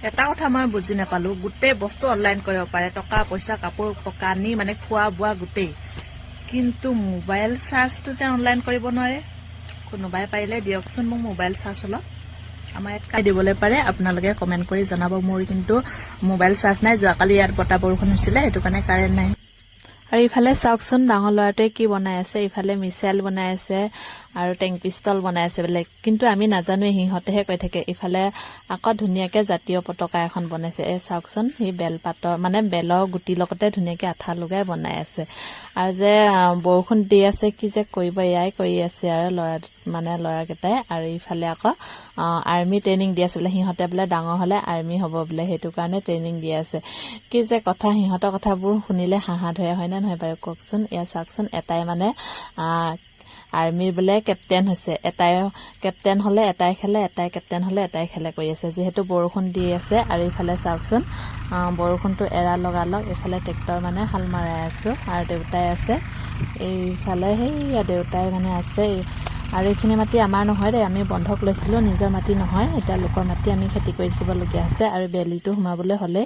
এটা কথা মই বুজি নাপালো, গোটেই বস্তু অনলাইন কৰিব পাৰে, টকা পইচা কাপোৰ কানি মানে খোৱা বোৱা গোটেই, কিন্তু মোবাইল চাৰ্জটো যে অনলাইন কৰিব নোৱাৰে। কোনোবাই পাৰিলে দিয়কচোন মোক মোবাইল চাৰ্জ অলপ, আমাৰ ইয়াত কাই দিবলৈ পাৰে আপোনালোকে কমেণ্ট কৰি জনাব। মোৰ কিন্তু মোবাইল চাৰ্জ নাই, যোৱাকালি ইয়াত বতাহ বৰষুণ হৈছিলে, সেইটো কাৰণে কাৰেণ্ট নাই। আৰু ইফালে চাওকচোন ডাঙৰ ল'ৰাটোৱে কি বনাই আছে, ইফালে মিছাইল বনাই আছে আৰু টেং পিষ্টল বনাই আছে বোলে, কিন্তু আমি নাজানোৱে, সিহঁতেহে কৈ থাকে। ইফালে আকৌ ধুনীয়াকে জাতীয় পতাকা এখন বনাইছে, এই চাওকচোন, সি বেলপাতৰ মানে বেলৰ গুটিৰ লগতে ধুনীয়াকে আঠা লগাই বনাই আছে। আৰু যে বৰষুণ দি আছে, কি যে কৰিব, এয়াই কৰি আছে আৰু ল'ৰাকেইটাই। আৰু ইফালে আকৌ আৰ্মি ট্ৰেইনিং দি আছে বোলে, সিহঁতে বোলে ডাঙৰ হলে আৰ্মি হ'ব বোলে, সেইটো কাৰণে ট্ৰেইনিং দি আছে। কি যে কথা, সিহঁতৰ কথাবোৰ শুনিলে হাঁহা ধৰে, হয় নে নহয় বাৰু কওকচোন। এয়া চাওকচোন, এটাই মানে আৰ্মিৰ বোলে কেপ্টেইন হৈছে, এটাই কেপ্টেইন হলে এটাই খেলে, এটাই কেপ্টেইন হলে এটাই খেলে কৰি আছে। যিহেতু বৰষুণ দি আছে, আৰু ইফালে চাওকচোন বৰষুণটো এৰা লগালগ এইফালে ট্ৰেক্টৰ মানে হাল মাৰাই আছো, আৰু দেউতাই আছে এইফালে, সেইয়া দেউতাই মানে আছে। আৰু এইখিনি মাটি আমাৰ নহয় দেই, আমি বন্ধক লৈছিলো, নিজৰ মাটি নহয়। এতিয়া লোকৰ মাটি আমি খেতি কৰি থাকিবলগীয়া হৈছে, আৰু বেলিটো সোমাবলৈ হ'লে